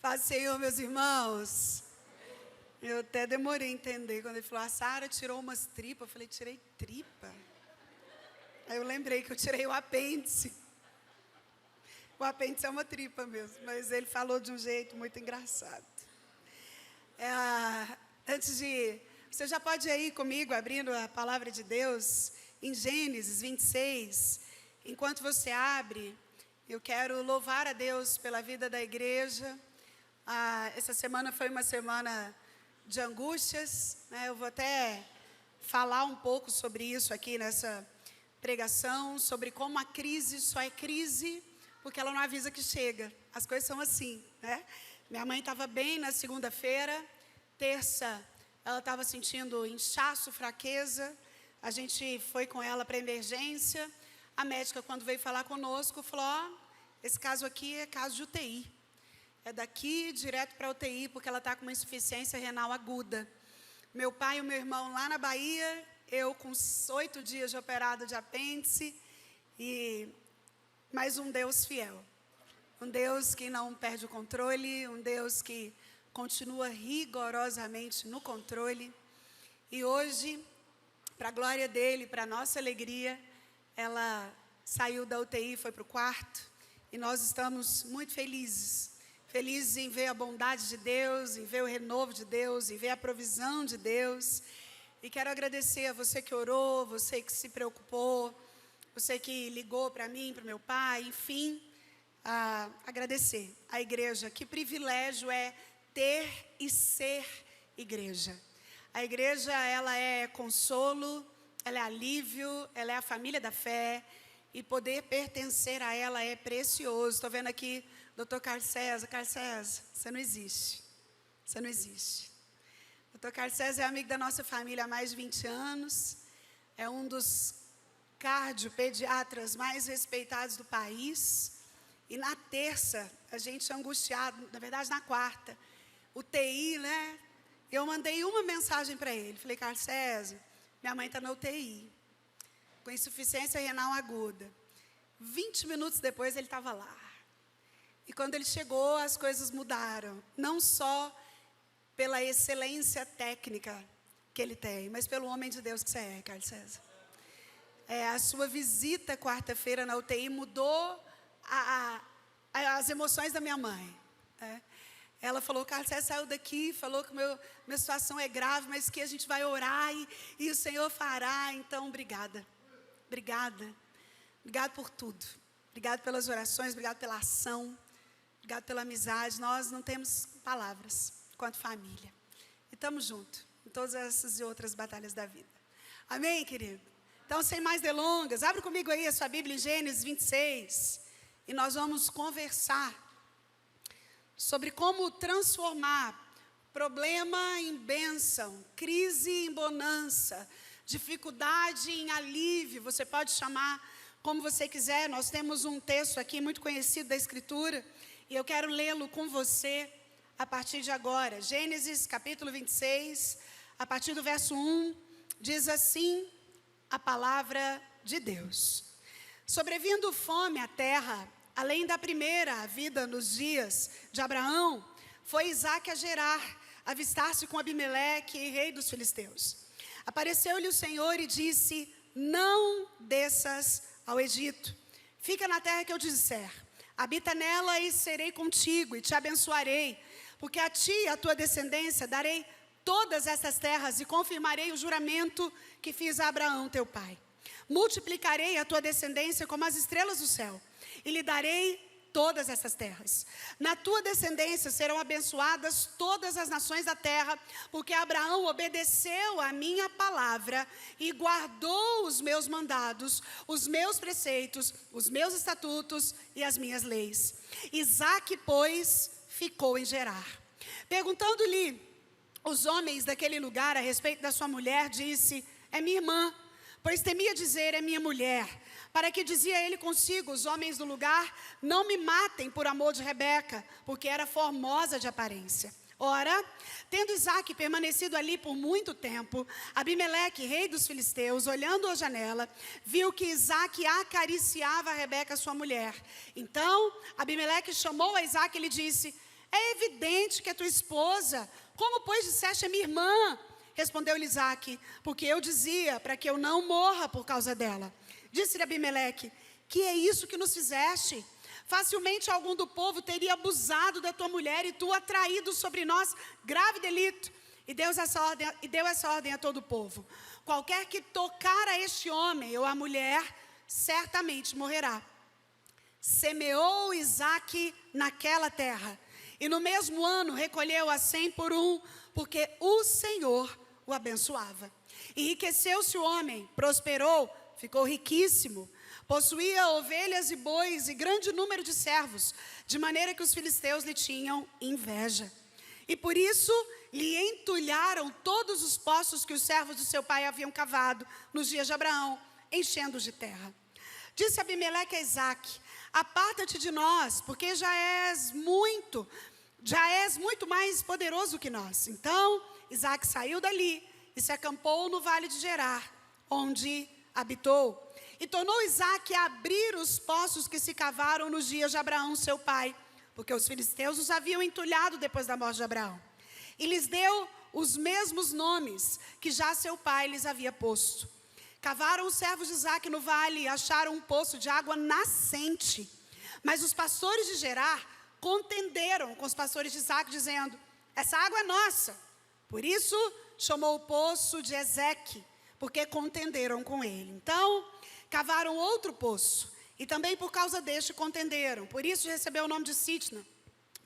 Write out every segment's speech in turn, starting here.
Paz do Senhor, meus irmãos. Eu até demorei a entender. Quando ele falou, a Sara tirou umas tripas. Eu falei, tirei tripa? Aí eu lembrei que eu tirei o apêndice. O apêndice é uma tripa mesmo. Mas ele falou de um jeito muito engraçado. Você já pode ir comigo abrindo a palavra de Deus em Gênesis 26. Enquanto você abre, eu quero louvar a Deus pela vida da igreja. Essa semana foi uma semana de angústias, né? Eu vou até falar um pouco sobre isso aqui nessa pregação, sobre como a crise só é crise porque ela não avisa que chega. As coisas são assim, né? Minha mãe estava bem na segunda-feira, terça ela estava sentindo inchaço, fraqueza. A gente foi com ela para a emergência. A médica, quando veio falar conosco, falou, esse caso aqui é caso de UTI. É daqui direto para a UTI, porque ela está com uma insuficiência renal aguda. Meu pai e o meu irmão lá na Bahia, eu com 8 dias de operado de apêndice, e mais um Deus fiel. Um Deus que não perde o controle, um Deus que continua rigorosamente no controle. E hoje, para a glória dele, para a nossa alegria, ela saiu da UTI, foi para o quarto, e nós estamos muito felizes em ver a bondade de Deus, em ver o renovo de Deus, em ver a provisão de Deus. E quero agradecer a você que orou, você que se preocupou, você que ligou para mim, para o meu pai, enfim, agradecer à igreja. Que privilégio é ter e ser igreja. A igreja, ela é consolo, ela é alívio, ela é a família da fé, e poder pertencer a ela é precioso. Estou vendo aqui Dr. Carlos César. Carlos César, você não existe. Você não existe. Dr. Carlos César é amigo da nossa família há mais de 20 anos. É um dos cardiopediatras mais respeitados do país. E na terça, a gente angustiado, na verdade na quarta, UTI, né? Eu mandei uma mensagem para ele. Falei, Carlos César, minha mãe está na UTI, com insuficiência renal aguda. 20 minutos depois ele estava lá. E quando ele chegou, as coisas mudaram. Não só pela excelência técnica que ele tem, mas pelo homem de Deus que você é, Carlos César. A sua visita quarta-feira na UTI mudou as emoções da minha mãe. Ela falou, Carlos César saiu daqui, falou que minha situação é grave, mas que a gente vai orar e o Senhor fará. Então, obrigada. Obrigada. Obrigado por tudo. Obrigado pelas orações, obrigado pela ação, obrigado pela amizade. Nós não temos palavras quanto família. E estamos juntos em todas essas e outras batalhas da vida. Amém, querido? Então, sem mais delongas, abre comigo aí a sua Bíblia em Gênesis 26. E nós vamos conversar sobre como transformar problema em bênção, crise em bonança, dificuldade em alívio. Você pode chamar como você quiser. Nós temos um texto aqui muito conhecido da Escritura, e eu quero lê-lo com você a partir de agora. Gênesis capítulo 26, a partir do verso 1, diz assim a palavra de Deus. Sobrevindo fome à terra, além da primeira vida nos dias de Abraão, foi Isaque a Gerar, avistar-se com Abimeleque, rei dos filisteus. Apareceu-lhe o Senhor e disse, não desças ao Egito, fica na terra que eu te disser, habita nela e serei contigo e te abençoarei, porque a ti e a tua descendência darei todas essas terras e confirmarei o juramento que fiz a Abraão teu pai. Multiplicarei a tua descendência como as estrelas do céu e lhe darei todas essas terras. Na tua descendência serão abençoadas todas as nações da terra, porque Abraão obedeceu a minha palavra e guardou os meus mandados, os meus preceitos, os meus estatutos e as minhas leis. Isaque, pois, ficou em Gerar. Perguntando-lhe os homens daquele lugar a respeito da sua mulher, disse, é minha irmã, pois temia dizer, é minha mulher. Para que dizia ele consigo, os homens do lugar, não me matem por amor de Rebeca, porque era formosa de aparência. Ora, tendo Isaque permanecido ali por muito tempo, Abimeleque, rei dos filisteus, olhando à janela, viu que Isaque acariciava a Rebeca, sua mulher. Então, Abimeleque chamou a Isaque e lhe disse, É evidente que é tua esposa. Como, pois, disseste, é minha irmã? Respondeu-lhe Isaque, porque eu dizia para que eu não morra por causa dela. Disse-lhe Abimeleque, que é isso que nos fizeste? Facilmente algum do povo teria abusado da tua mulher e tu atraído sobre nós grave delito. E deu essa ordem a todo o povo. Qualquer que tocar a este homem ou a mulher, certamente morrerá. Semeou Isaque naquela terra. E no mesmo ano recolheu a 100 por um, porque o Senhor o abençoava. Enriqueceu-se o homem, prosperou, ficou riquíssimo. Possuía ovelhas e bois e grande número de servos, de maneira que os filisteus lhe tinham inveja. E por isso lhe entulharam todos os poços que os servos do seu pai haviam cavado nos dias de Abraão, enchendo-os de terra. Disse Abimeleque a Isaque, aparta-te de nós, porque já és muito mais poderoso que nós. Então Isaque saiu dali e se acampou no vale de Gerar, onde habitou. E tornou Isaque a abrir os poços que se cavaram nos dias de Abraão, seu pai, porque os filisteus os haviam entulhado depois da morte de Abraão. E lhes deu os mesmos nomes que já seu pai lhes havia posto. Cavaram os servos de Isaque no vale e acharam um poço de água nascente. Mas os pastores de Gerar contenderam com os pastores de Isaque, dizendo, essa água é nossa. Por isso chamou o poço de Ezeque, porque contenderam com ele. Então cavaram outro poço, e também por causa deste contenderam. Por isso recebeu o nome de Sitna.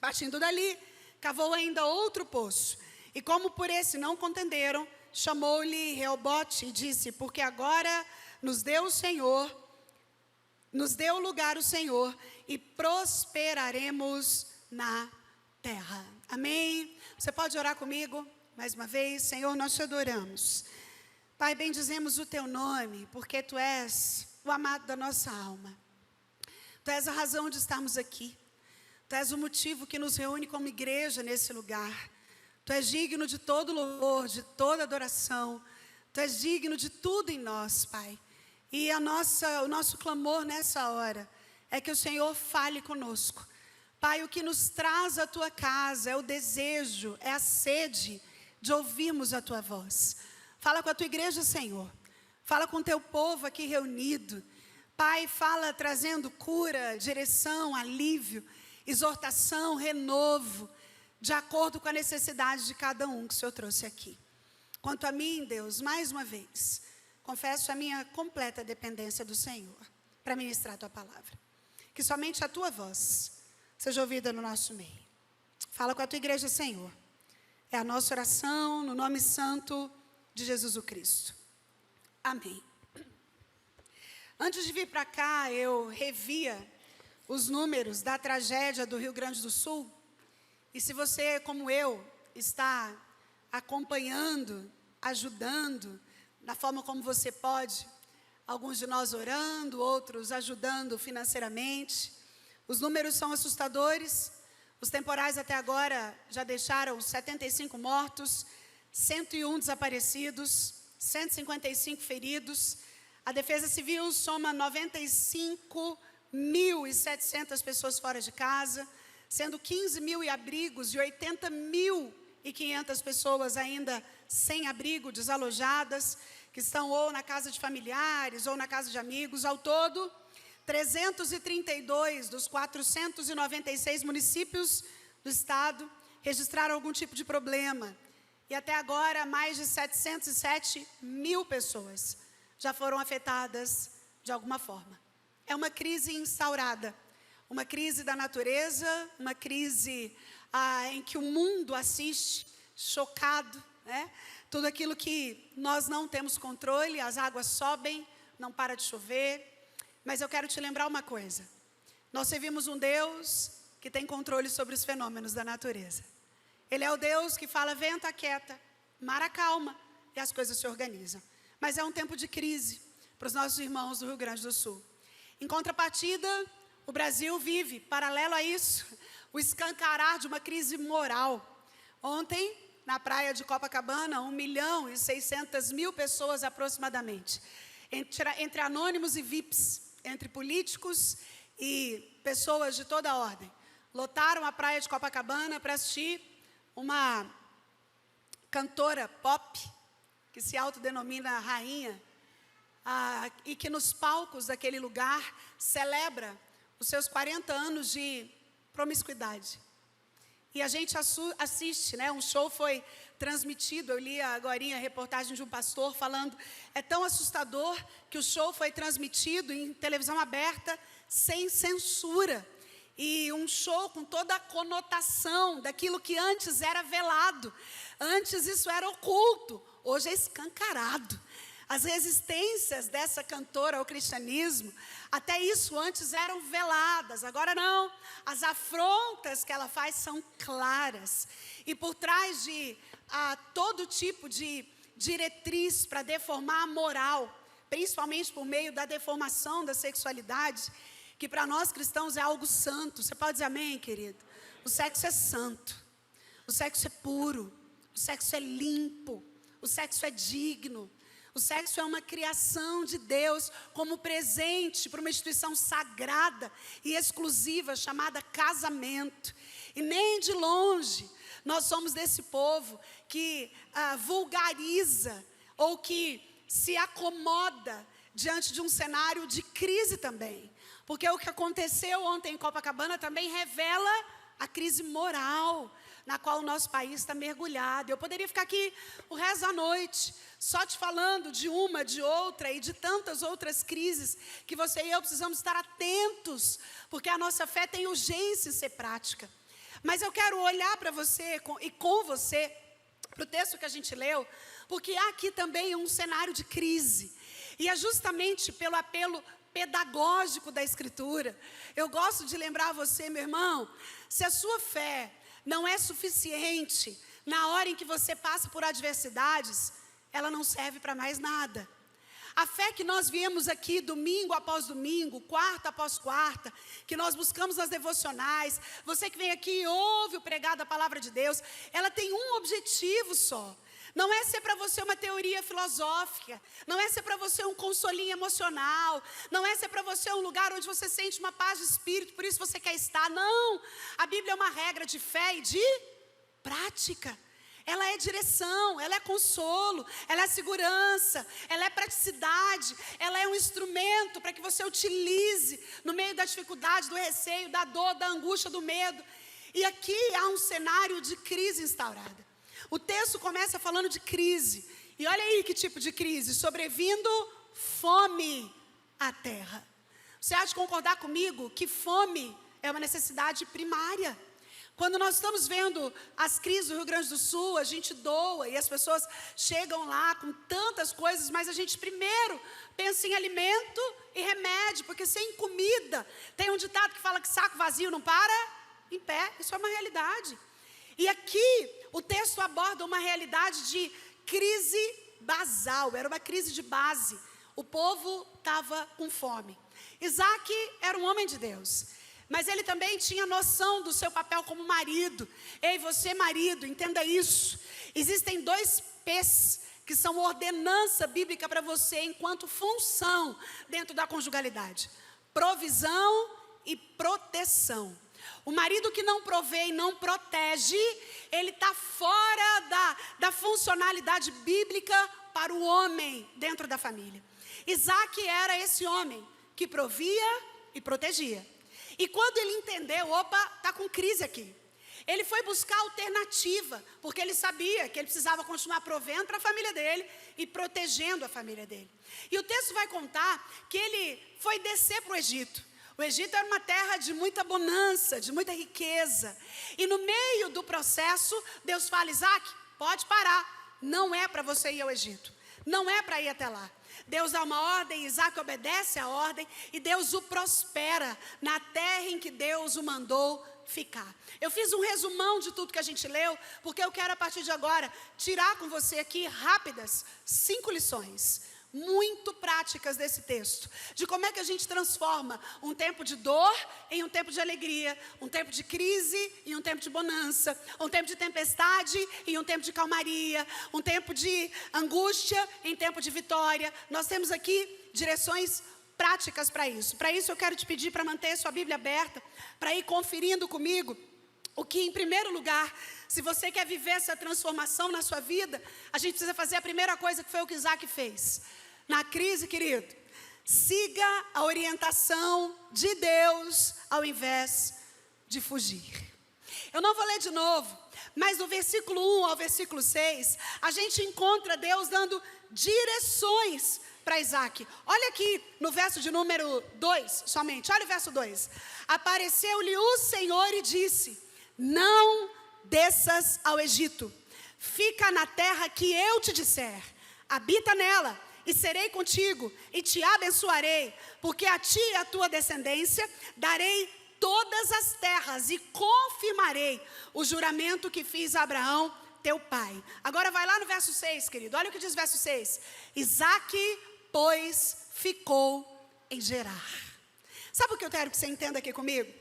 Partindo dali, cavou ainda outro poço. E como por esse não contenderam, chamou-lhe Reobote e disse, porque agora nos deu lugar o Senhor, e prosperaremos na terra. Amém? Você pode orar comigo, mais uma vez? Senhor, nós te adoramos. Pai, bendizemos o teu nome, porque tu és o amado da nossa alma. Tu és a razão de estarmos aqui. Tu és o motivo que nos reúne como igreja nesse lugar. Tu és digno de todo louvor, de toda adoração. Tu és digno de tudo em nós, Pai. E o nosso clamor nessa hora é que o Senhor fale conosco. Pai, o que nos traz à tua casa é o desejo, é a sede de ouvirmos a tua voz. Fala com a tua igreja, Senhor. Fala com o teu povo aqui reunido. Pai, fala trazendo cura, direção, alívio, exortação, renovo, de acordo com a necessidade de cada um que o Senhor trouxe aqui. Quanto a mim, Deus, mais uma vez, confesso a minha completa dependência do Senhor para ministrar a tua palavra. Que somente a tua voz seja ouvida no nosso meio. Fala com a tua igreja, Senhor. É a nossa oração no nome santo de Jesus o Cristo. Amém. Antes de vir para cá, eu revia os números da tragédia do Rio Grande do Sul. E se você, como eu, está acompanhando, ajudando, da forma como você pode, alguns de nós orando, outros ajudando financeiramente, os números são assustadores. Os temporais até agora já deixaram 75 mortos, 101 desaparecidos, 155 feridos. A Defesa Civil soma 95.700 pessoas fora de casa, sendo 15 mil abrigos e 80.500 pessoas ainda sem abrigo, desalojadas, que estão ou na casa de familiares ou na casa de amigos. Ao todo, 332 dos 496 municípios do estado registraram algum tipo de problema. E até agora, mais de 707 mil pessoas já foram afetadas de alguma forma. É uma crise instaurada, uma crise da natureza, uma crise em que o mundo assiste, chocado, né? Tudo aquilo que nós não temos controle, as águas sobem, não para de chover. Mas eu quero te lembrar uma coisa. Nós servimos um Deus que tem controle sobre os fenômenos da natureza. Ele é o Deus que fala, vento aquieta, mar acalma, e as coisas se organizam. Mas é um tempo de crise para os nossos irmãos do Rio Grande do Sul. Em contrapartida, o Brasil vive, paralelo a isso, o escancarar de uma crise moral. Ontem, na praia de Copacabana, 1.600.000 pessoas aproximadamente, entre anônimos e VIPs, entre políticos e pessoas de toda a ordem, lotaram a praia de Copacabana para assistir uma cantora pop, que se autodenomina rainha, e que nos palcos daquele lugar celebra os seus 40 anos de promiscuidade. E a gente assiste, né? Um show foi transmitido, eu li agorinha a reportagem de um pastor falando, é tão assustador que o show foi transmitido em televisão aberta, sem censura. E um show com toda a conotação daquilo que antes era velado. Antes isso era oculto, hoje é escancarado. As resistências dessa cantora ao cristianismo, até isso antes eram veladas, agora não. As afrontas que ela faz são claras. E por trás de todo tipo de diretriz para deformar a moral, principalmente por meio da deformação da sexualidade, que para nós cristãos é algo santo. Você pode dizer amém, querido? O sexo é santo, o sexo é puro, o sexo é limpo, o sexo é digno. O sexo é uma criação de Deus como presente para uma instituição sagrada e exclusiva chamada casamento. E nem de longe nós somos desse povo que vulgariza ou que se acomoda diante de um cenário de crise também. Porque o que aconteceu ontem em Copacabana também revela a crise moral na qual o nosso país está mergulhado. Eu poderia ficar aqui o resto da noite só te falando de uma, de outra e de tantas outras crises que você e eu precisamos estar atentos, porque a nossa fé tem urgência em ser prática. Mas eu quero olhar para você e com você, para o texto que a gente leu, porque há aqui também um cenário de crise. E é justamente pelo apelo pedagógico da Escritura. Eu gosto de lembrar você, meu irmão, se a sua fé não é suficiente na hora em que você passa por adversidades, ela não serve para mais nada. A fé que nós viemos aqui domingo após domingo, quarta após quarta, que nós buscamos nas devocionais, você que vem aqui e ouve o pregar da palavra de Deus, ela tem um objetivo só. Não é ser para você uma teoria filosófica, não é ser para você um consolinho emocional, não é ser para você um lugar onde você sente uma paz de espírito, por isso você quer estar. Não, a Bíblia é uma regra de fé e de prática. Ela é direção, ela é consolo, ela é segurança, ela é praticidade, ela é um instrumento para que você utilize no meio da dificuldade, do receio, da dor, da angústia, do medo. E aqui há um cenário de crise instaurada. O texto começa falando de crise. E olha aí que tipo de crise: sobrevindo fome à terra. Você há de concordar comigo que fome é uma necessidade primária. Quando nós estamos vendo as crises do Rio Grande do Sul, a gente doa e as pessoas chegam lá com tantas coisas, mas a gente primeiro pensa em alimento e remédio, porque sem comida, tem um ditado que fala que saco vazio não para em pé. Isso é uma realidade. E aqui o texto aborda uma realidade de crise basal, era uma crise de base. O povo estava com fome. Isaac era um homem de Deus, mas ele também tinha noção do seu papel como marido. Ei, você marido, entenda isso. Existem 2 P's que são ordenança bíblica para você enquanto função dentro da conjugalidade: provisão e proteção. O marido que não provê e não protege, ele está fora da funcionalidade bíblica para o homem dentro da família. Isaac era esse homem que provia e protegia. E quando ele entendeu, opa, está com crise aqui, ele foi buscar alternativa, porque ele sabia que ele precisava continuar provendo para a família dele e protegendo a família dele. E o texto vai contar que ele foi descer para o Egito. O Egito era uma terra de muita bonança, de muita riqueza. E no meio do processo, Deus fala: Isaac, pode parar, não é para você ir ao Egito, não é para ir até lá. Deus dá uma ordem, Isaac obedece a ordem e Deus o prospera na terra em que Deus o mandou ficar. Eu fiz um resumão de tudo que a gente leu, porque eu quero a partir de agora tirar com você aqui rápidas 5 lições muito práticas desse texto, de como é que a gente transforma um tempo de dor em um tempo de alegria, um tempo de crise em um tempo de bonança, um tempo de tempestade em um tempo de calmaria, um tempo de angústia em tempo de vitória. Nós temos aqui direções práticas para isso. Para isso eu quero te pedir para manter sua Bíblia aberta, para ir conferindo comigo o que, em primeiro lugar, se você quer viver essa transformação na sua vida, a gente precisa fazer a primeira coisa, que foi o que Isaac fez. Na crise, querido, siga a orientação de Deus ao invés de fugir. Eu não vou ler de novo, mas do versículo 1 ao versículo 6, a gente encontra Deus dando direções para Isaac. Olha aqui no verso de número 2, somente, olha o verso 2. Apareceu-lhe o Senhor e disse: não desças ao Egito, fica na terra que eu te disser, habita nela, e serei contigo, e te abençoarei, porque a ti e a tua descendência darei todas as terras, e confirmarei o juramento que fiz a Abraão, teu pai. Agora vai lá no verso 6, querido, olha o que diz o verso 6. Isaac, pois, ficou em Gerar. Sabe o que eu quero que você entenda aqui comigo?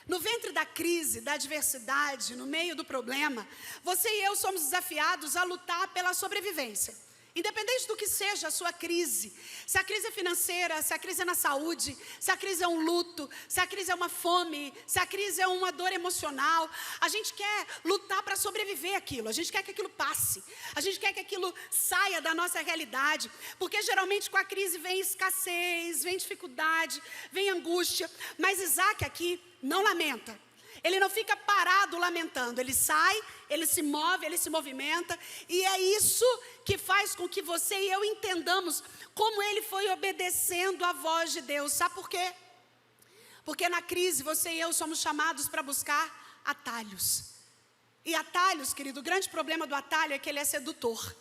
No ventre da crise, da adversidade, no meio do problema, você e eu somos desafiados a lutar pela sobrevivência. Independente do que seja a sua crise, se a crise é financeira, se a crise é na saúde, se a crise é um luto, se a crise é uma fome, se a crise é uma dor emocional, a gente quer lutar para sobreviver aquilo, a gente quer que aquilo passe, a gente quer que aquilo saia da nossa realidade, porque geralmente com a crise vem escassez, vem dificuldade, vem angústia, mas Isaac aqui não lamenta. Ele não fica parado lamentando, ele sai, ele se move, ele se movimenta, e é isso que faz com que você e eu entendamos como ele foi obedecendo a voz de Deus. Sabe por quê? Porque na crise você e eu somos chamados para buscar atalhos. E atalhos, querido, o grande problema do atalho é que ele é sedutor.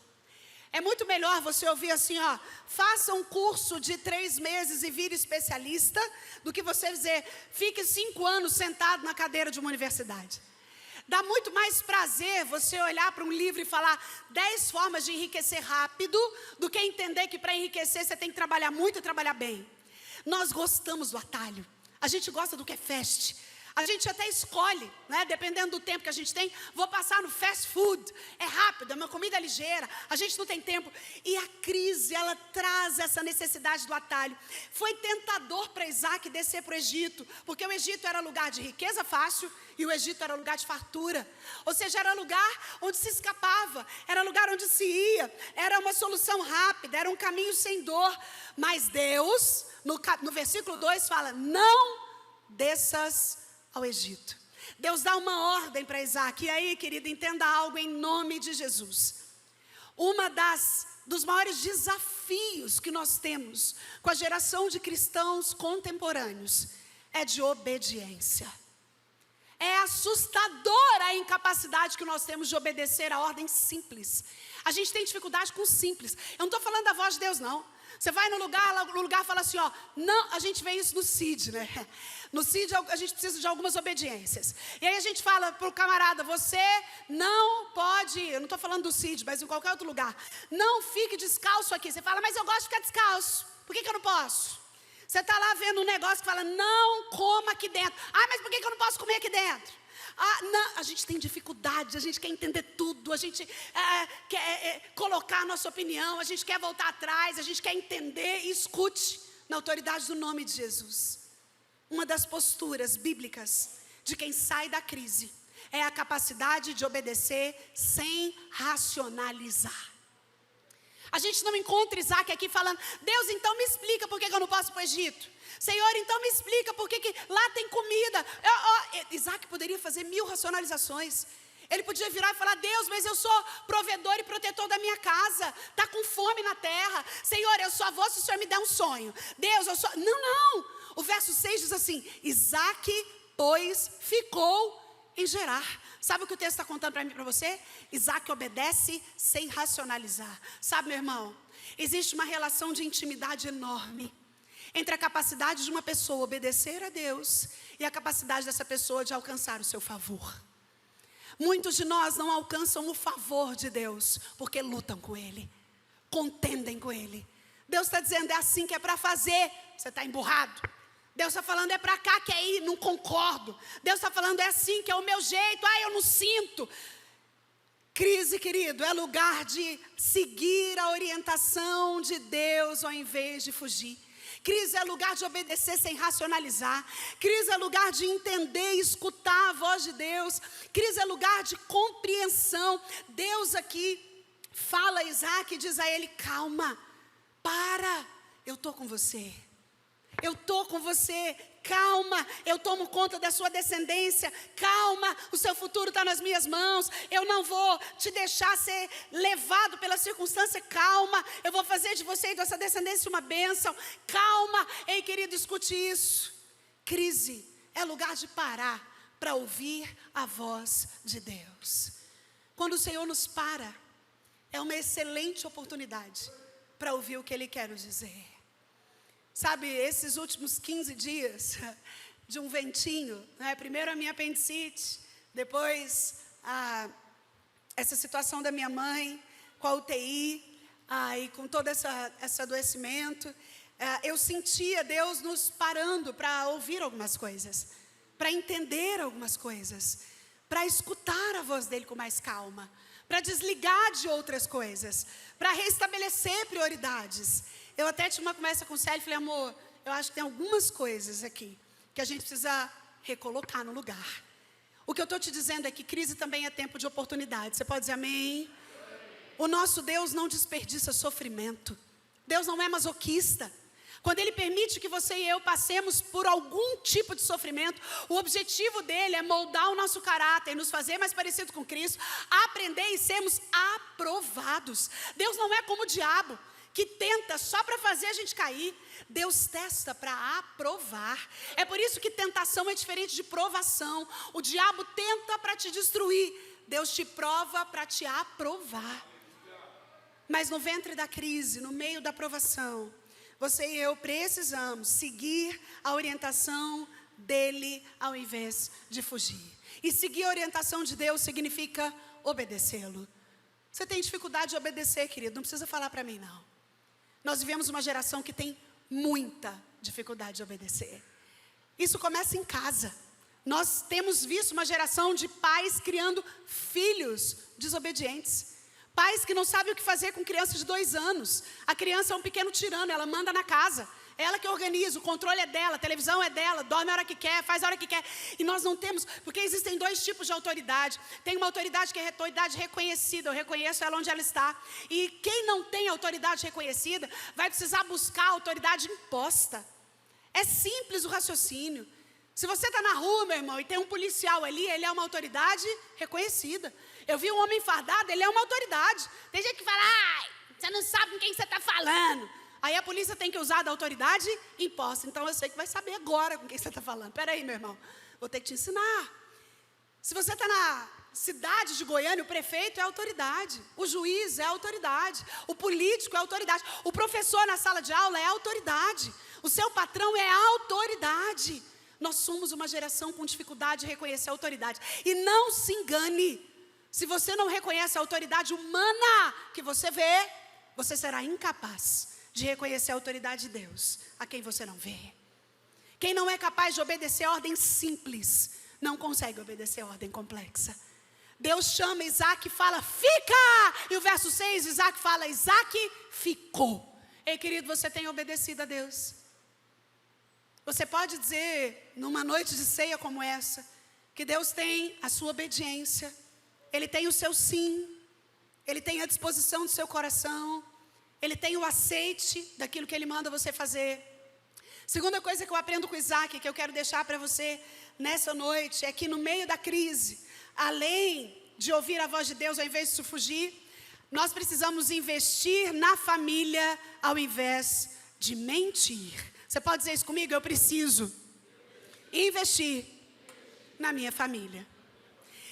É muito melhor você ouvir assim, ó, faça um curso de 3 meses e vire especialista, do que você dizer, fique 5 anos sentado na cadeira de uma universidade. Dá muito mais prazer você olhar para um livro e falar 10 formas de enriquecer rápido, do que entender que para enriquecer você tem que trabalhar muito e trabalhar bem. Nós gostamos do atalho, a gente gosta do que é fast. A gente até escolhe, né, dependendo do tempo que a gente tem, vou passar no fast food, é rápido, é uma comida ligeira, a gente não tem tempo. E a crise, ela traz essa necessidade do atalho. Foi tentador para Isaac descer para o Egito, porque o Egito era lugar de riqueza fácil e o Egito era lugar de fartura. Ou seja, era lugar onde se escapava, era lugar onde se ia, era uma solução rápida, era um caminho sem dor. Mas Deus, no versículo 2 fala, não desças ao Egito. Deus dá uma ordem para Isaac. E aí, querido, entenda algo em nome de Jesus. Dos maiores desafios que nós temos com a geração de cristãos contemporâneos é de obediência. É assustadora a incapacidade que nós temos de obedecer a ordens simples. A gente tem dificuldade com simples. Eu não estou falando da voz de Deus, não. Você vai no lugar fala assim, ó, não, a gente vê isso no CID, né? No CID a gente precisa de algumas obediências. E aí a gente fala para o camarada, você não pode, eu não estou falando do CID, mas em qualquer outro lugar, não fique descalço aqui. Você fala, mas eu gosto de ficar descalço, por que eu não posso? Você está lá vendo um negócio que fala, não coma aqui dentro. Ah, mas por que eu não posso comer aqui dentro? Ah, não, a gente tem dificuldade, a gente quer entender tudo, a gente quer colocar a nossa opinião, a gente quer voltar atrás, a gente quer entender e escute na autoridade do nome de Jesus. Uma das posturas bíblicas de quem sai da crise é a capacidade de obedecer sem racionalizar. A gente não encontra Isaac aqui falando, Deus, então me explica por que eu não posso ir para o Egito. Senhor, então me explica por que lá tem comida. Isaac poderia fazer 1000 racionalizações. Ele podia virar e falar, Deus, mas eu sou provedor e protetor da minha casa. Está com fome na terra. Senhor, eu só vou se o Senhor me der um sonho. Deus, eu só... Não. O verso 6 diz assim, Isaac, pois, ficou em Gerar. Sabe o que o texto está contando para mim e para você? Isaac obedece sem racionalizar. Sabe, meu irmão, existe uma relação de intimidade enorme entre a capacidade de uma pessoa obedecer a Deus e a capacidade dessa pessoa de alcançar o seu favor. Muitos de nós não alcançam o favor de Deus porque lutam com Ele, contendem com Ele. Deus está dizendo, é assim que é para fazer, você está emburrado. Deus está falando, é para cá que é ir, não concordo. Deus está falando, é assim que é o meu jeito, eu não sinto. Crise, querido, é lugar de seguir a orientação de Deus ao invés de fugir. Crise é lugar de obedecer sem racionalizar. Crise é lugar de entender e escutar a voz de Deus. Crise é lugar de compreensão. Deus aqui fala a Isaac e diz a ele: calma, para, eu estou com você. Eu estou com você, calma, eu tomo conta da sua descendência, calma, o seu futuro está nas minhas mãos, eu não vou te deixar ser levado pela circunstância, calma, eu vou fazer de você e dessa descendência uma bênção, calma. Ei, querido, escute isso. Crise é lugar de parar para ouvir a voz de Deus. Quando o Senhor nos para, é uma excelente oportunidade para ouvir o que Ele quer nos dizer. Sabe, esses últimos 15 dias de um ventinho, né? Primeiro a minha apendicite, depois essa situação da minha mãe com a UTI, e com todo esse adoecimento, eu sentia Deus nos parando para ouvir algumas coisas, para entender algumas coisas, para escutar a voz dele com mais calma, para desligar de outras coisas, para restabelecer prioridades. Eu até tinha uma conversa com o Célio e falei: amor, eu acho que tem algumas coisas aqui que a gente precisa recolocar no lugar. O que eu estou te dizendo é que crise também é tempo de oportunidade. Você pode dizer amém? O nosso Deus não desperdiça sofrimento. Deus não é masoquista. Quando Ele permite que você e eu passemos por algum tipo de sofrimento, o objetivo dele é moldar o nosso caráter, nos fazer mais parecido com Cristo, aprender e sermos aprovados. Deus não é como o diabo, que tenta só para fazer a gente cair. Deus testa para aprovar. É por isso que tentação é diferente de provação. O diabo tenta para te destruir, Deus te prova para te aprovar. Mas no ventre da crise, no meio da provação, você e eu precisamos seguir a orientação dele ao invés de fugir. E seguir a orientação de Deus significa obedecê-lo. Você tem dificuldade de obedecer, querido? Não precisa falar para mim, não. Nós vivemos uma geração que tem muita dificuldade de obedecer. Isso começa em casa. Nós temos visto uma geração de pais criando filhos desobedientes. Pais que não sabem o que fazer com crianças de 2 anos. A criança é um pequeno tirano, ela manda na casa. Ela que organiza, o controle é dela, a televisão é dela, dorme a hora que quer, faz a hora que quer. E nós não temos, porque existem 2 tipos de autoridade. Tem uma autoridade que é autoridade reconhecida, eu reconheço ela onde ela está. E quem não tem autoridade reconhecida, vai precisar buscar a autoridade imposta. É simples o raciocínio. Se você está na rua, meu irmão, e tem um policial ali, ele é uma autoridade reconhecida. Eu vi um homem fardado, ele é uma autoridade. Tem gente que fala: ai, você não sabe com quem você está falando. Aí a polícia tem que usar da autoridade imposta. Então eu sei que vai saber agora com quem você está falando. Espera aí, meu irmão, vou ter que te ensinar. Se você está na cidade de Goiânia, o prefeito é autoridade, o juiz é autoridade, o político é autoridade, o professor na sala de aula é autoridade, o seu patrão é autoridade. Nós somos uma geração com dificuldade de reconhecer a autoridade. E não se engane, se você não reconhece a autoridade humana que você vê, você será incapaz de reconhecer a autoridade de Deus, a quem você não vê. Quem não é capaz de obedecer a ordem simples, não consegue obedecer a ordem complexa. Deus chama Isaac e fala: fica! E o verso 6, Isaac fala: Isaac ficou. Ei, querido, você tem obedecido a Deus? Você pode dizer, numa noite de ceia como essa, que Deus tem a sua obediência, Ele tem o seu sim, Ele tem a disposição do seu coração, Ele tem o aceite daquilo que Ele manda você fazer. Segunda coisa que eu aprendo com Isaac, que eu quero deixar para você nessa noite, é que no meio da crise, além de ouvir a voz de Deus ao invés de fugir, nós precisamos investir na família ao invés de mentir. Você pode dizer isso comigo? Eu preciso investir na minha família.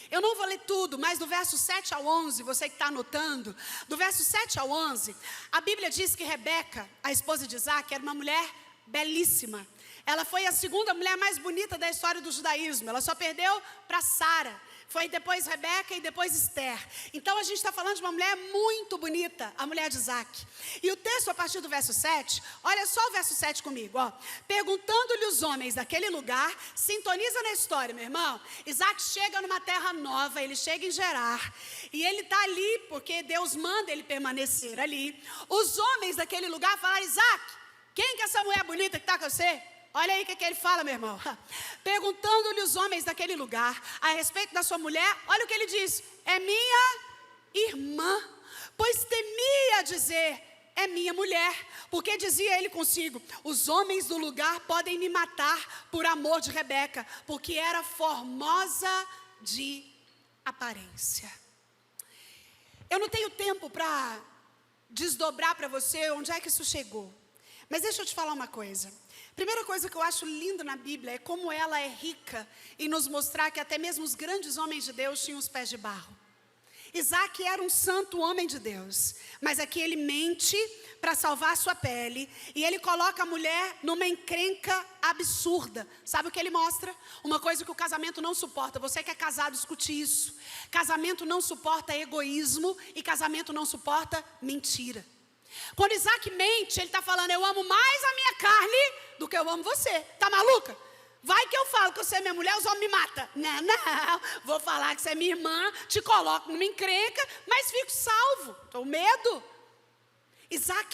Eu não vou ler tudo, mas do verso 7 ao 11, você que está anotando, do verso 7 ao 11, a Bíblia diz que Rebeca, a esposa de Isaac, era uma mulher belíssima. Ela foi a segunda mulher mais bonita da história do judaísmo. Ela só perdeu para Sara. Foi depois Rebeca e depois Esther. Então a gente está falando de uma mulher muito bonita, a mulher de Isaac. E o texto a partir do verso 7, olha só o verso 7 comigo, ó. Perguntando-lhe os homens daquele lugar, sintoniza na história, meu irmão. Isaac chega numa terra nova, ele chega em Gerar. E ele está ali porque Deus manda ele permanecer ali. Os homens daquele lugar falaram: Isaac, o quem que é essa mulher bonita que está com você? Olha aí o que ele fala, meu irmão. Perguntando-lhe os homens daquele lugar a respeito da sua mulher, olha o que ele diz: é minha irmã, pois temia dizer, é minha mulher, porque dizia ele consigo, os homens do lugar podem me matar por amor de Rebeca, porque era formosa de aparência. Eu não tenho tempo para desdobrar para você onde é que isso chegou, mas deixa eu te falar uma coisa. Primeira coisa que eu acho lindo na Bíblia é como ela é rica em nos mostrar que até mesmo os grandes homens de Deus tinham os pés de barro. Isaac era um santo homem de Deus, mas aqui ele mente para salvar a sua pele, e ele coloca a mulher numa encrenca absurda. Sabe o que ele mostra? Uma coisa que o casamento não suporta. Você que é casado, escute isso. Casamento não suporta egoísmo, e casamento não suporta mentira. Quando Isaac mente, ele está falando, eu amo mais a minha carne do que eu amo você. Tá maluca? Vai que eu falo que você é minha mulher, os homens me matam. Não, vou falar que você é minha irmã, te coloco numa encrenca, mas fico salvo. Estou medo. Isaac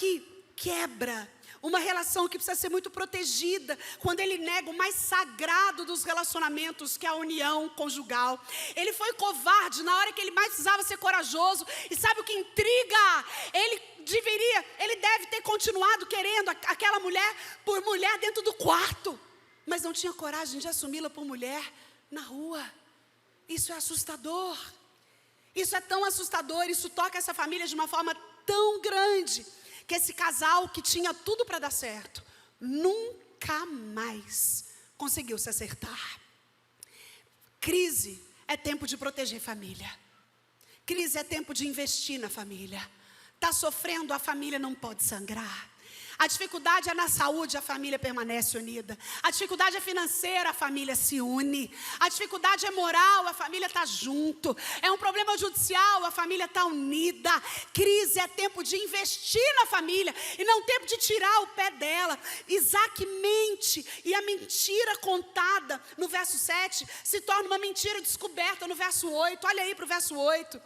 quebra uma relação que precisa ser muito protegida, quando ele nega o mais sagrado dos relacionamentos, que é a união conjugal. Ele foi covarde na hora que ele mais precisava ser corajoso. E sabe o que intriga? Ele deve ter continuado querendo aquela mulher por mulher dentro do quarto, mas não tinha coragem de assumi-la por mulher na rua. Isso é assustador. Isso é tão assustador, isso toca essa família de uma forma tão grande, que esse casal que tinha tudo para dar certo, nunca mais conseguiu se acertar. Crise é tempo de proteger família. Crise é tempo de investir na família. Está sofrendo, a família não pode sangrar. A dificuldade é na saúde, a família permanece unida. A dificuldade é financeira, a família se une. A dificuldade é moral, a família está junto. É um problema judicial, a família está unida. Crise é tempo de investir na família e não tempo de tirar o pé dela. Isaac mente, e a mentira contada no verso 7 se torna uma mentira descoberta no verso 8. Olha aí para o verso 8.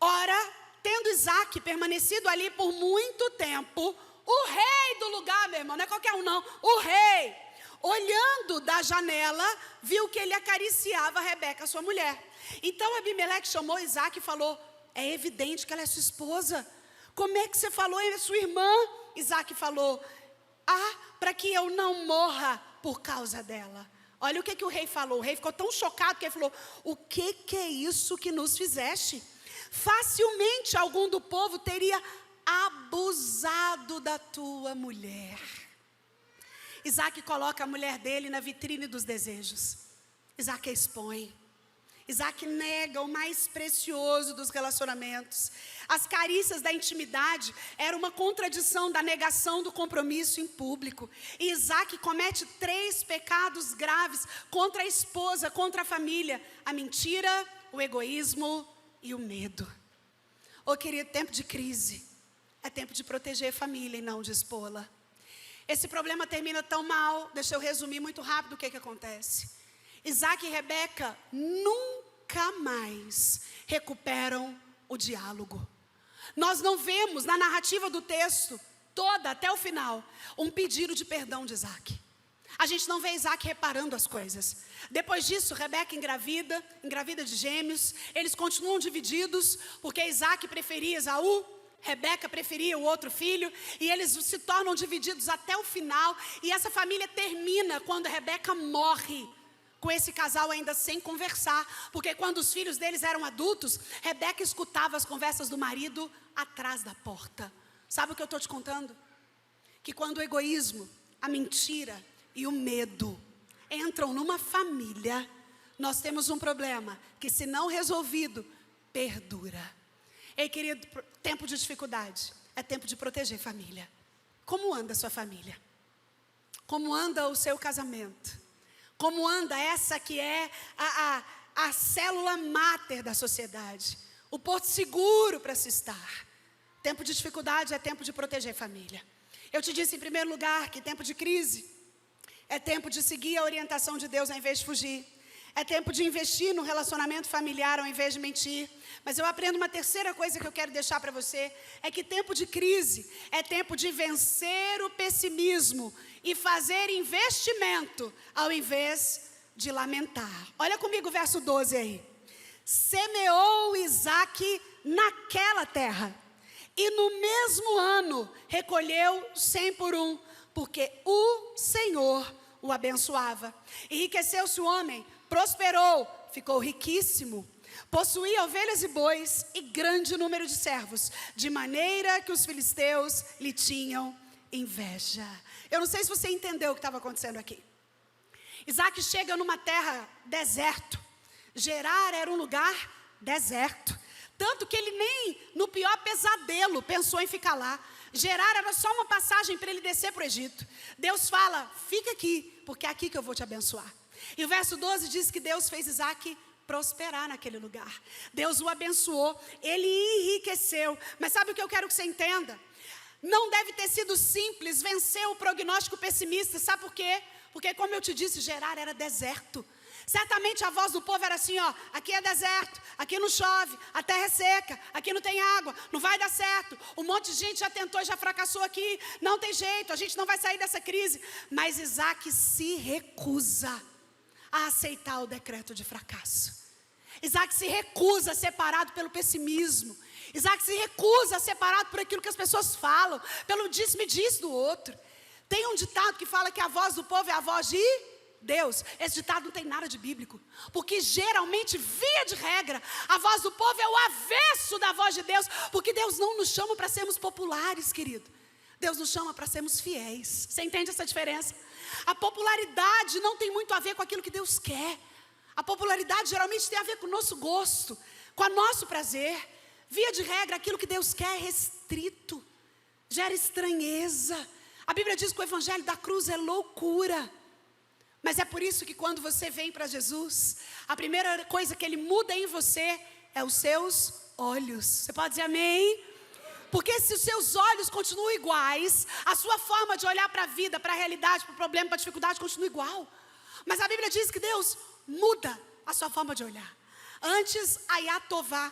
Ora, tendo Isaac permanecido ali por muito tempo, o rei do lugar, meu irmão, não é qualquer um não, o rei, olhando da janela, viu que ele acariciava Rebeca, sua mulher. Então Abimeleque chamou Isaac e falou, é evidente que ela é sua esposa. Como é que você falou, é sua irmã? Isaac falou, para que eu não morra por causa dela. Olha o que o rei falou. O rei ficou tão chocado que ele falou, o que é isso que nos fizeste? Facilmente algum do povo teria abusado da tua mulher. Isaac coloca a mulher dele na vitrine dos desejos. Isaac a expõe. Isaac nega o mais precioso dos relacionamentos. As carícias da intimidade eram uma contradição da negação do compromisso em público. E Isaac comete 3 pecados graves contra a esposa, contra a família: a mentira, o egoísmo e o medo. Oh, querido, tempo de crise é tempo de proteger a família e não de expô-la. Esse problema termina tão mal, deixa eu resumir muito rápido o que acontece. Isaac e Rebeca nunca mais recuperam o diálogo. Nós não vemos na narrativa do texto, toda até o final, um pedido de perdão de Isaac. A gente não vê Isaac reparando as coisas. Depois disso, Rebeca engravida de gêmeos. Eles continuam divididos, porque Isaac preferia Esaú, Rebeca preferia o outro filho, e eles se tornam divididos até o final. E essa família termina quando Rebeca morre, com esse casal ainda sem conversar, porque quando os filhos deles eram adultos, Rebeca escutava as conversas do marido atrás da porta. Sabe o que eu estou te contando? Que quando o egoísmo, a mentira e o medo entram numa família, nós temos um problema que, se não resolvido, perdura. Ei, querido, tempo de dificuldade é tempo de proteger família. Como anda a sua família? Como anda o seu casamento? Como anda essa que é a célula máter da sociedade? O porto seguro para se estar. Tempo de dificuldade é tempo de proteger família. Eu te disse em primeiro lugar que tempo de crise é tempo de seguir a orientação de Deus ao invés de fugir. É tempo de investir no relacionamento familiar ao invés de mentir. Mas eu aprendo uma terceira coisa que eu quero deixar para você, é que tempo de crise é tempo de vencer o pessimismo e fazer investimento ao invés de lamentar. Olha comigo o verso 12 aí. Semeou Isaac naquela terra, e no mesmo ano recolheu 100 por 1, porque o Senhor o abençoava. Enriqueceu-se o homem, prosperou, ficou riquíssimo, possuía ovelhas e bois e grande número de servos, de maneira que os filisteus lhe tinham inveja. Eu não sei se você entendeu o que estava acontecendo aqui. Isaac chega numa terra deserto. Gerar era um lugar deserto. Tanto que ele nem no pior pesadelo pensou em ficar lá. Gerar era só uma passagem para ele descer para o Egito. Deus fala, fica aqui, porque é aqui que eu vou te abençoar. E o verso 12 diz que Deus fez Isaac prosperar naquele lugar. Deus o abençoou, ele enriqueceu. Mas sabe o que eu quero que você entenda? Não deve ter sido simples vencer o prognóstico pessimista. Sabe por quê? Porque, como eu te disse, Gerar era deserto. Certamente a voz do povo era assim, ó, aqui é deserto, aqui não chove, a terra é seca, aqui não tem água, não vai dar certo, um monte de gente já tentou e já fracassou aqui, não tem jeito, a gente não vai sair dessa crise. Mas Isaac se recusa a aceitar o decreto de fracasso. Isaac se recusa a ser parado pelo pessimismo. Isaac se recusa a ser parado por aquilo que as pessoas falam, pelo disse-me-disse do outro. Tem um ditado que fala que a voz do povo é a voz de Deus. Esse ditado não tem nada de bíblico, porque geralmente, via de regra, a voz do povo é o avesso da voz de Deus, porque Deus não nos chama para sermos populares, querido. Deus nos chama para sermos fiéis. Você entende essa diferença? A popularidade não tem muito a ver com aquilo que Deus quer. A popularidade geralmente tem a ver com o nosso gosto, com o nosso prazer. Via de regra, aquilo que Deus quer é restrito, gera estranheza. A Bíblia diz que o evangelho da cruz é loucura. Mas é por isso que quando você vem para Jesus, a primeira coisa que Ele muda em você é os seus olhos. Você pode dizer amém? Porque se os seus olhos continuam iguais, a sua forma de olhar para a vida, para a realidade, para o problema, para a dificuldade continua igual. Mas a Bíblia diz que Deus muda a sua forma de olhar. Antes, Ayatová.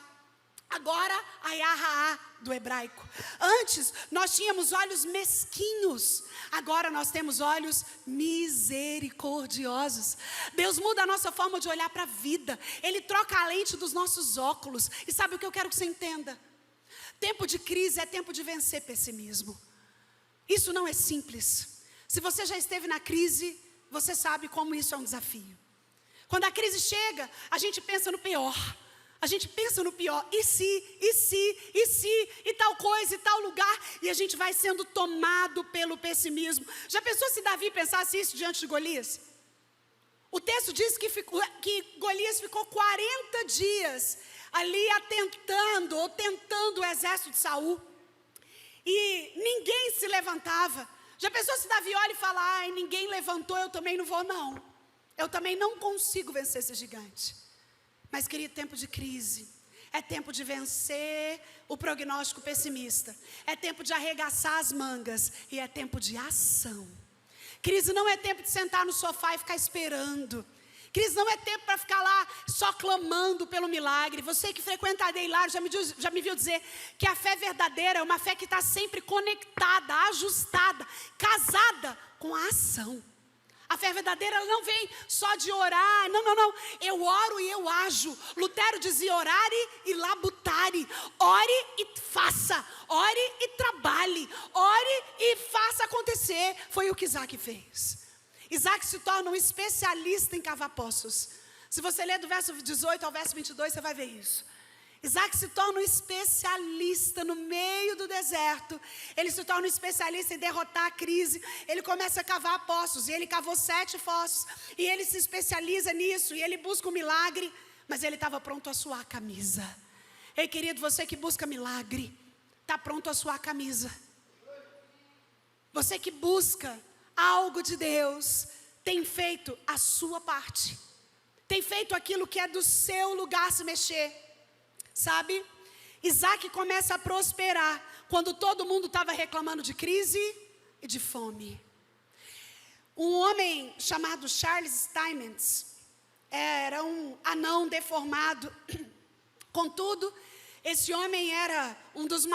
Agora, Ayahaá, do hebraico. Antes, nós tínhamos olhos mesquinhos. Agora, nós temos olhos misericordiosos. Deus muda a nossa forma de olhar para a vida. Ele troca a lente dos nossos óculos. E sabe o que eu quero que você entenda? Tempo de crise é tempo de vencer pessimismo. Isso não é simples. Se você já esteve na crise, você sabe como isso é um desafio. Quando a crise chega, a gente pensa no pior. A gente pensa no pior, e tal coisa, e tal lugar, e a gente vai sendo tomado pelo pessimismo. Já pensou se Davi pensasse isso diante de Golias? O texto diz que Golias ficou 40 dias ali tentando o exército de Saul, e ninguém se levantava. Já pensou se Davi olha e fala, ai, ninguém levantou, eu também não vou não. Eu também não consigo vencer esse gigante. Mas, querido, tempo de crise é tempo de vencer o prognóstico pessimista. É tempo de arregaçar as mangas e é tempo de ação. Crise não é tempo de sentar no sofá e ficar esperando. Crise não é tempo para ficar lá só clamando pelo milagre. Você que frequenta a Deilar já me viu dizer que a fé verdadeira é uma fé que está sempre conectada, ajustada, casada com a ação. A fé verdadeira ela não vem só de orar, não. Eu oro e eu ajo. Lutero dizia orare e labutare. Ore e faça, ore e trabalhe, ore e faça acontecer. Foi o que Isaac fez. Isaac se torna um especialista em cavar poços. Se você ler do verso 18 ao verso 22, você vai ver isso. Isaac se torna um especialista no meio do deserto. Ele se torna um especialista em derrotar a crise. Ele começa a cavar poços, e ele cavou 7 poços, e ele se especializa nisso, e ele busca um milagre, mas ele estava pronto a suar a camisa. Ei, querido, você que busca milagre, está pronto a suar a camisa. Você que busca algo de Deus, tem feito a sua parte, tem feito aquilo que é do seu lugar se mexer. Sabe, Isaac começa a prosperar quando todo mundo estava reclamando de crise e de fome. Um homem chamado Charles Steinmetz, era um anão deformado. Contudo, esse homem era uma das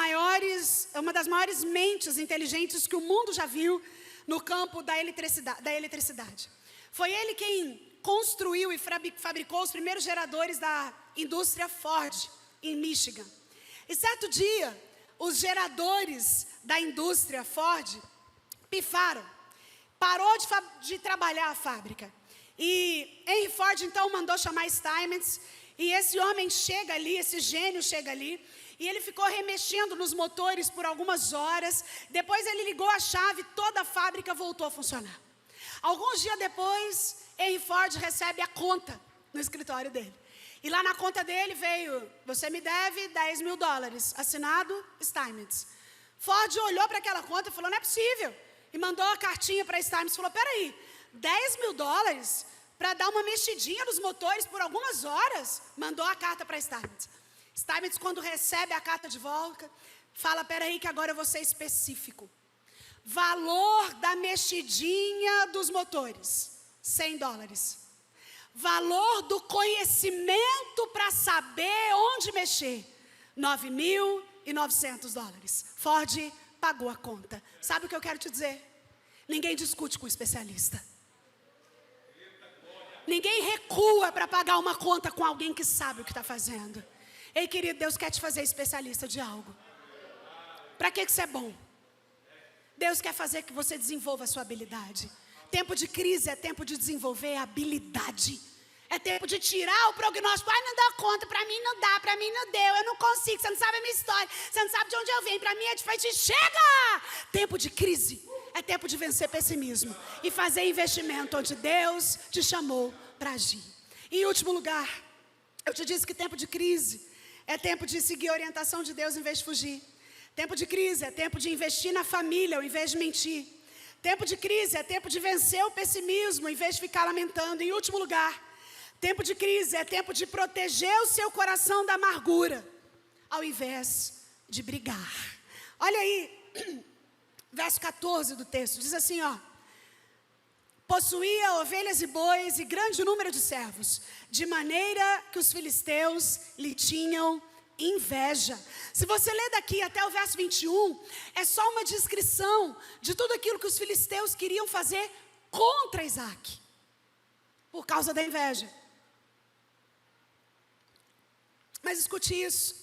maiores mentes inteligentes que o mundo já viu no campo da eletricidade. Foi ele quem construiu e fabricou os primeiros geradores da indústria Ford, em Michigan. E certo dia, os geradores da indústria Ford pifaram. Parou de trabalhar a fábrica. E Henry Ford, então, mandou chamar Steinmetz. E esse homem chega ali, esse gênio chega ali. E ele ficou remexendo nos motores por algumas horas. Depois ele ligou a chave, toda a fábrica voltou a funcionar. Alguns dias depois, Henry Ford recebe a conta no escritório dele. E lá na conta dele veio: você me deve $10.000, assinado Steinmetz. Ford olhou para aquela conta e falou: não é possível. E mandou a cartinha para Steinmetz e falou: peraí, $10.000 para dar uma mexidinha nos motores por algumas horas? Mandou a carta para Steinmetz. Steinmetz, quando recebe a carta de volta, fala: peraí que agora eu vou ser específico. Valor da mexidinha dos motores, $100. Valor do conhecimento para saber onde mexer, $9.900. Ford pagou a conta. Sabe o que eu quero te dizer? Ninguém discute com o especialista. Ninguém recua para pagar uma conta com alguém que sabe o que está fazendo. Ei, querido, Deus quer te fazer especialista de algo. Para que isso é bom? Deus quer fazer que você desenvolva a sua habilidade. Tempo de crise é tempo de desenvolver a habilidade. É tempo de tirar o prognóstico. Ai, não dá conta, para mim não dá, para mim não deu, eu não consigo, você não sabe a minha história, você não sabe de onde eu venho, para mim é difícil. Chega! Tempo de crise é tempo de vencer pessimismo e fazer investimento onde Deus te chamou para agir. E em último lugar, eu te disse que tempo de crise é tempo de seguir a orientação de Deus em vez de fugir. Tempo de crise é tempo de investir na família ao invés de mentir. Tempo de crise é tempo de vencer o pessimismo em vez de ficar lamentando. Em último lugar, tempo de crise é tempo de proteger o seu coração da amargura ao invés de brigar. Olha aí, verso 14 do texto, diz assim, ó: possuía ovelhas e bois e grande número de servos, de maneira que os filisteus lhe tinham inveja. Se você ler daqui até o verso 21, é só uma descrição de tudo aquilo que os filisteus queriam fazer contra Isaac, por causa da inveja. Mas escute isso: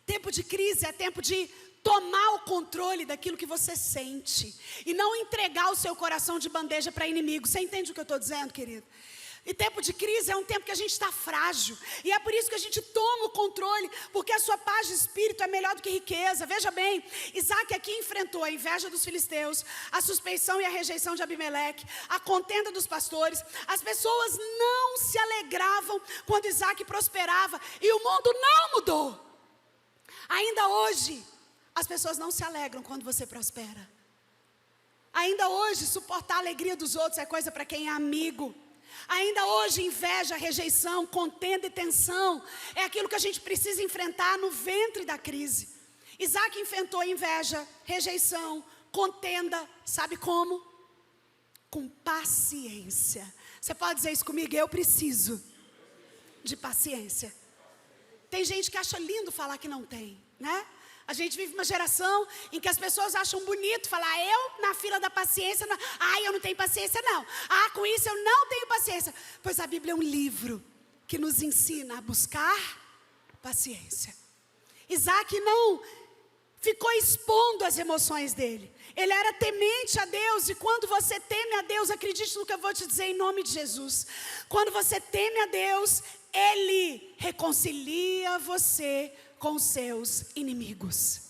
tempo de crise é tempo de tomar o controle daquilo que você sente e não entregar o seu coração de bandeja para inimigo. Você entende o que eu estou dizendo, querido? E tempo de crise é um tempo que a gente está frágil. E é por isso que a gente toma o controle, porque a sua paz de espírito é melhor do que riqueza. Veja bem, Isaac aqui enfrentou a inveja dos filisteus, a suspeição e a rejeição de Abimeleque, a contenda dos pastores. As pessoas não se alegravam quando Isaac prosperava, e o mundo não mudou. Ainda hoje, as pessoas não se alegram quando você prospera. Ainda hoje, suportar a alegria dos outros é coisa para quem é amigo. Ainda hoje, inveja, rejeição, contenda e tensão é aquilo que a gente precisa enfrentar no ventre da crise. Isaac enfrentou inveja, rejeição, contenda, sabe como? Com paciência. Você pode dizer isso comigo? Eu preciso de paciência. Tem gente que acha lindo falar que não tem, né? A gente vive uma geração em que as pessoas acham bonito falar: eu na fila da paciência, não. Eu não tenho paciência não. Com isso eu não tenho paciência. Pois a Bíblia é um livro que nos ensina a buscar paciência. Isaac não ficou expondo as emoções dele. Ele era temente a Deus, e quando você teme a Deus, acredite no que eu vou te dizer em nome de Jesus. Quando você teme a Deus, Ele reconcilia você com os seus inimigos.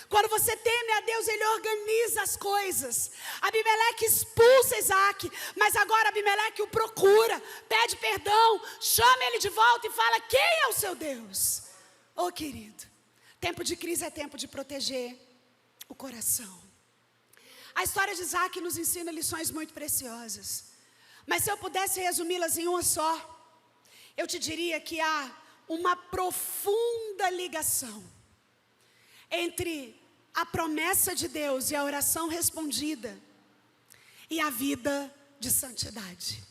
Quando você teme a Deus, Ele organiza as coisas. Abimeleque expulsa Isaac, mas agora Abimeleque o procura, pede perdão, chama ele de volta e fala: quem é o seu Deus? Oh, querido, tempo de crise é tempo de proteger o coração. A história de Isaac nos ensina lições muito preciosas, mas se eu pudesse resumi-las em uma só, eu te diria que há uma profunda ligação entre a promessa de Deus e a oração respondida e a vida de santidade.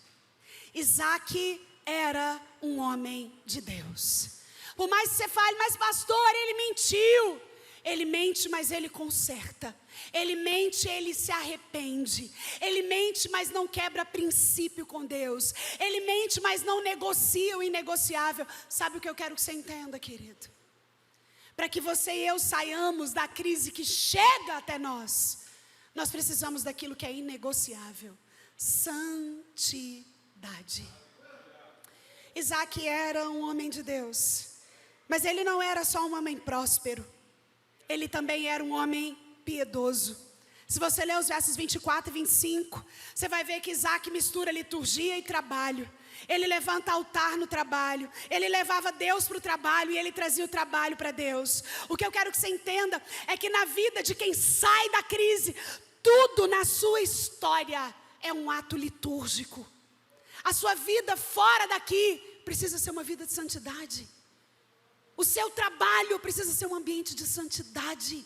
Isaac era um homem de Deus. Por mais que você fale, mas pastor, ele mentiu. Ele mente, mas ele conserta. Ele mente, ele se arrepende. Ele mente, mas não quebra princípio com Deus. Ele mente, mas não negocia o inegociável. Sabe o que eu quero que você entenda, querido? Para que você e eu saiamos da crise que chega até nós, nós precisamos daquilo que é inegociável: santidade. Isaac era um homem de Deus, mas ele não era só um homem próspero. Ele também era um homem piedoso. Se você ler os versos 24 e 25, você vai ver que Isaac mistura liturgia e trabalho. Ele levanta altar no trabalho. Ele levava Deus para o trabalho e ele trazia o trabalho para Deus. O que eu quero que você entenda é que na vida de quem sai da crise, tudo na sua história é um ato litúrgico. A sua vida fora daqui precisa ser uma vida de santidade. O seu trabalho precisa ser um ambiente de santidade.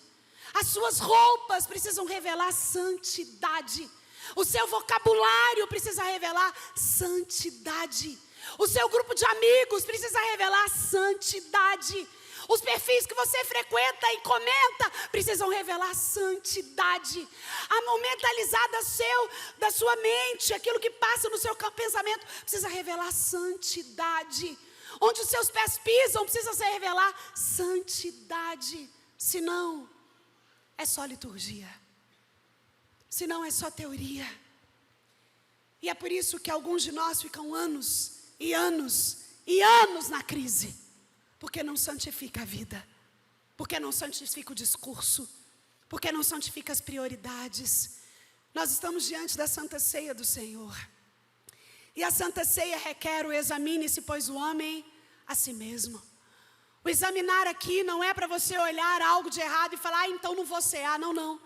As suas roupas precisam revelar santidade. O seu vocabulário precisa revelar santidade. O seu grupo de amigos precisa revelar santidade. Os perfis que você frequenta e comenta precisam revelar santidade. A mentalizada da sua mente, aquilo que passa no seu pensamento, precisa revelar santidade. Onde os seus pés pisam, precisa se revelar santidade. Senão, é só liturgia. Senão, é só teoria. E é por isso que alguns de nós ficam anos e anos e anos na crise. Porque não santifica a vida. Porque não santifica o discurso. Porque não santifica as prioridades. Nós estamos diante da Santa Ceia do Senhor. E a Santa Ceia requer o examine-se, pois o homem a si mesmo. O examinar aqui não é para você olhar algo de errado e falar, então não vou cear. Não, não.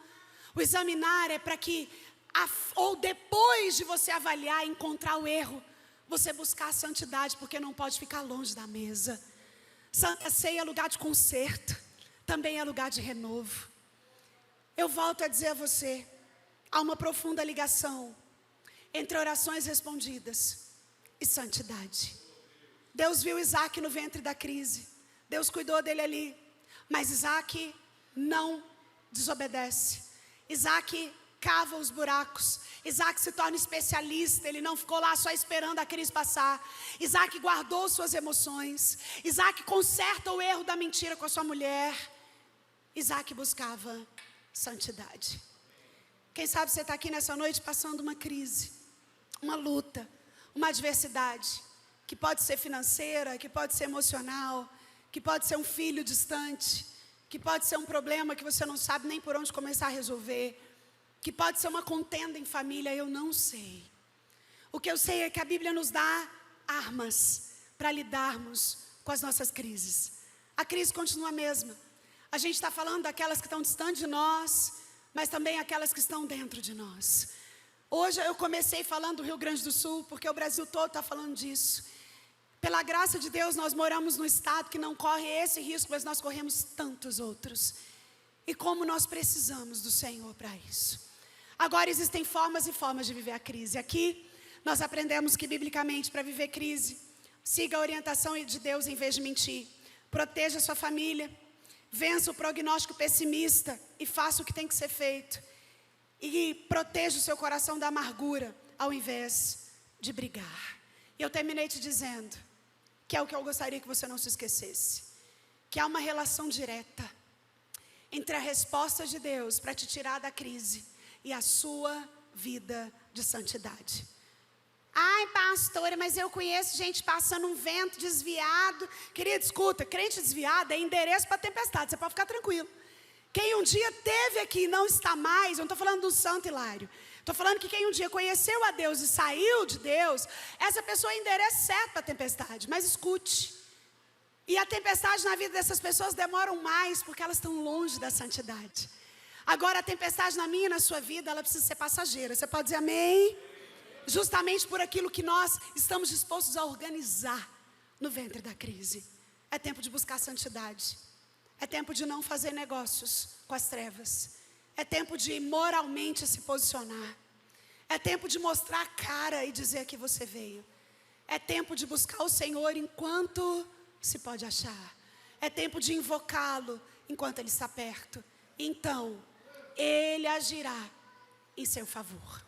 O examinar é para que, ou depois de você avaliar e encontrar o erro, você buscar a santidade, porque não pode ficar longe da mesa. Santa Ceia é lugar de conserto, também é lugar de renovo. Eu volto a dizer a você, há uma profunda ligação entre orações respondidas e santidade. Deus viu Isaac no ventre da crise. Deus cuidou dele ali. Mas Isaac não desobedece. Isaac cava os buracos. Isaac se torna especialista. Ele não ficou lá só esperando a crise passar. Isaac guardou suas emoções. Isaac conserta o erro da mentira com a sua mulher. Isaac buscava santidade. Quem sabe você está aqui nessa noite passando uma crise, uma luta, uma adversidade, que pode ser financeira, que pode ser emocional, que pode ser um filho distante, que pode ser um problema que você não sabe nem por onde começar a resolver, que pode ser uma contenda em família, eu não sei. O que eu sei é que a Bíblia nos dá armas para lidarmos com as nossas crises. A crise continua a mesma. A gente está falando daquelas que estão distantes de nós, mas também aquelas que estão dentro de nós. Hoje eu comecei falando do Rio Grande do Sul, porque o Brasil todo está falando disso. Pela graça de Deus, nós moramos num estado que não corre esse risco, mas nós corremos tantos outros. E como nós precisamos do Senhor para isso. Agora existem formas e formas de viver a crise. Aqui, nós aprendemos que biblicamente, para viver crise, siga a orientação de Deus em vez de mentir. Proteja a sua família. Vença o prognóstico pessimista e faça o que tem que ser feito. E proteja o seu coração da amargura, ao invés de brigar. E eu terminei te dizendo, que é o que eu gostaria que você não se esquecesse, que há uma relação direta entre a resposta de Deus para te tirar da crise e a sua vida de santidade. Ai, pastora, mas eu conheço gente passando um vento desviado. Querida, escuta, crente desviado é endereço para tempestade, você pode ficar tranquilo. Quem um dia teve aqui e não está mais, eu não estou falando do santo Hilário. Estou falando que quem um dia conheceu a Deus e saiu de Deus, essa pessoa é endereço certo para a tempestade. Mas escute, e a tempestade na vida dessas pessoas demoram mais, porque elas estão longe da santidade. Agora a tempestade na minha e na sua vida, ela precisa ser passageira. Você pode dizer amém? Justamente por aquilo que nós estamos dispostos a organizar no ventre da crise. É tempo de buscar santidade. É tempo de não fazer negócios com as trevas. É tempo de moralmente se posicionar. É tempo de mostrar a cara e dizer que você veio. É tempo de buscar o Senhor enquanto se pode achar. É tempo de invocá-lo enquanto Ele está perto. Então, Ele agirá em seu favor.